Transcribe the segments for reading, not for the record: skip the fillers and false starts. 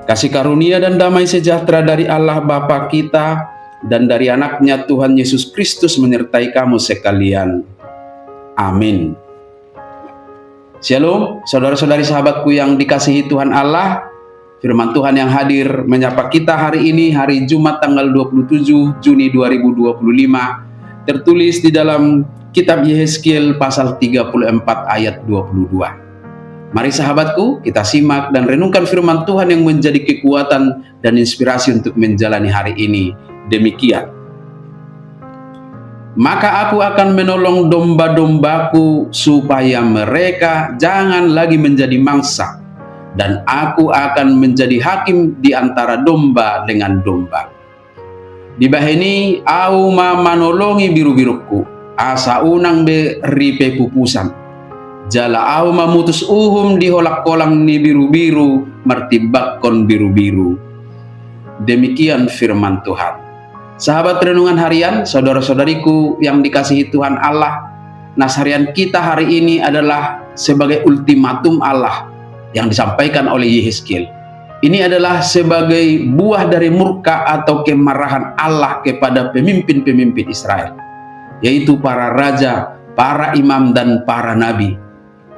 Kasih karunia dan damai sejahtera dari Allah Bapa kita dan dari anaknya Tuhan Yesus Kristus menyertai kamu sekalian. Amin. Shalom, saudara-saudari sahabatku yang dikasihi Tuhan Allah. Firman Tuhan yang hadir menyapa kita hari ini, hari Jumat tanggal 27 Juni 2025, tertulis di dalam kitab Yehezkiel pasal 34 ayat 22. Mari sahabatku, kita simak dan renungkan firman Tuhan yang menjadi kekuatan dan inspirasi untuk menjalani hari ini. Demikian. Maka aku akan menolong domba-dombaku supaya mereka jangan lagi menjadi mangsa, dan aku akan menjadi hakim di antara domba dengan domba. Di bahini au ma manolongi biru-biruku, asa unang beri pepupusan. Jala au mamutus uhum diholak kolang ni biru-biru, martibakon biru-biru. Demikian firman Tuhan. Sahabat renungan harian, saudara-saudariku yang dikasihi Tuhan Allah, nasarian kita hari ini adalah sebagai ultimatum Allah yang disampaikan oleh Yehezkiel. Ini adalah sebagai buah dari murka atau kemarahan Allah kepada pemimpin-pemimpin Israel, yaitu para raja, para imam dan para nabi,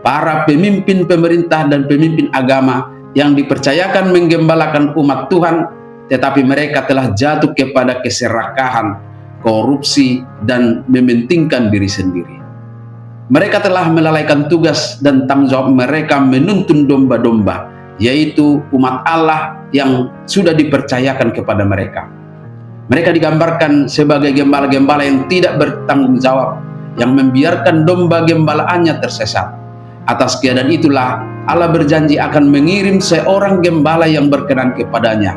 para pemimpin pemerintah dan pemimpin agama yang dipercayakan menggembalakan umat Tuhan, tetapi mereka telah jatuh kepada keserakahan, korupsi, dan mementingkan diri sendiri. Mereka telah melalaikan tugas dan tanggung jawab mereka menuntun domba-domba, yaitu umat Allah yang sudah dipercayakan kepada mereka. Mereka digambarkan sebagai gembala-gembala yang tidak bertanggung jawab, yang membiarkan domba gembalaannya tersesat. Atas keadaan itulah Allah berjanji akan mengirim seorang gembala yang berkenan kepadanya,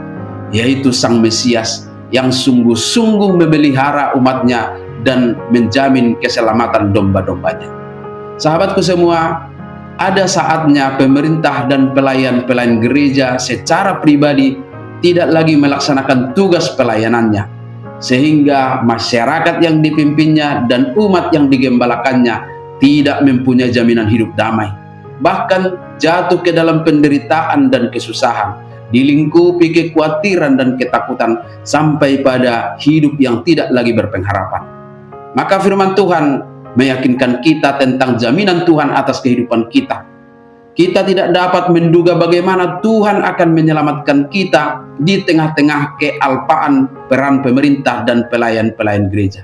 yaitu Sang Mesias yang sungguh-sungguh memelihara umatnya dan menjamin keselamatan domba-dombanya. Sahabatku semua, ada saatnya pemerintah dan pelayan-pelayan gereja secara pribadi tidak lagi melaksanakan tugas pelayanannya, sehingga masyarakat yang dipimpinnya dan umat yang digembalakannya tidak mempunyai jaminan hidup damai, bahkan jatuh ke dalam penderitaan dan kesusahan, dilingkupi kekhawatiran dan ketakutan, sampai pada hidup yang tidak lagi berpengharapan. Maka firman Tuhan meyakinkan kita tentang jaminan Tuhan atas kehidupan kita. Kita tidak dapat menduga bagaimana Tuhan akan menyelamatkan kita di tengah-tengah kealpaan peran pemerintah dan pelayan-pelayan gereja.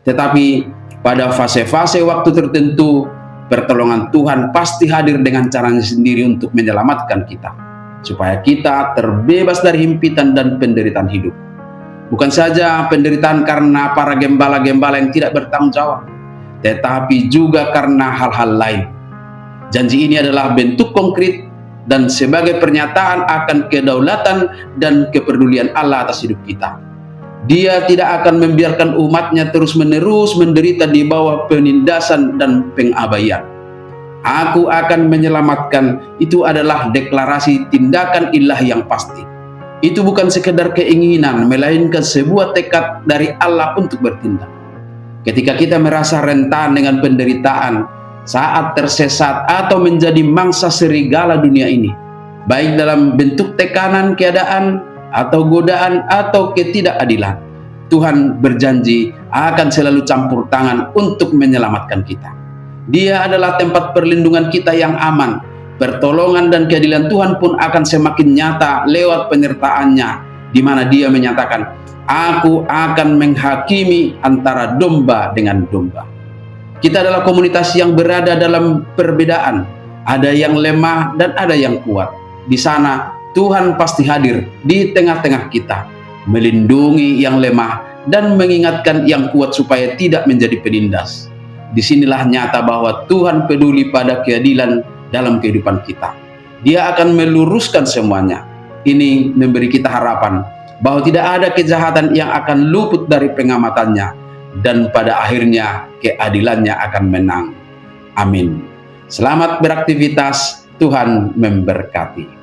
Tetapi pada fase-fase waktu tertentu, pertolongan Tuhan pasti hadir dengan caranya sendiri untuk menyelamatkan kita, supaya kita terbebas dari himpitan dan penderitaan hidup. Bukan saja penderitaan karena para gembala-gembala yang tidak bertanggung jawab, tetapi juga karena hal-hal lain. Janji ini adalah bentuk konkret dan sebagai pernyataan akan kedaulatan dan kepedulian Allah atas hidup kita. Dia tidak akan membiarkan umatnya terus-menerus menderita di bawah penindasan dan pengabaian. Aku akan menyelamatkan, itu adalah deklarasi tindakan ilahi yang pasti. Itu bukan sekedar keinginan, melainkan sebuah tekad dari Allah untuk bertindak. Ketika kita merasa rentan dengan penderitaan, saat tersesat atau menjadi mangsa serigala dunia ini, baik dalam bentuk tekanan keadaan atau godaan atau ketidakadilan, Tuhan berjanji akan selalu campur tangan untuk menyelamatkan kita. Dia adalah tempat perlindungan kita yang aman. Pertolongan dan keadilan Tuhan pun akan semakin nyata lewat penyertaannya, di mana Dia menyatakan, "Aku akan menghakimi antara domba dengan domba." Kita adalah komunitas yang berada dalam perbedaan. Ada yang lemah dan ada yang kuat. Di sana Tuhan pasti hadir di tengah-tengah kita, melindungi yang lemah dan mengingatkan yang kuat supaya tidak menjadi penindas. Disinilah nyata bahwa Tuhan peduli pada keadilan dalam kehidupan kita. Dia akan meluruskan semuanya. Ini memberi kita harapan bahwa tidak ada kejahatan yang akan luput dari pengamatannya, dan pada akhirnya keadilannya akan menang. Amin. Selamat beraktivitas, Tuhan memberkati.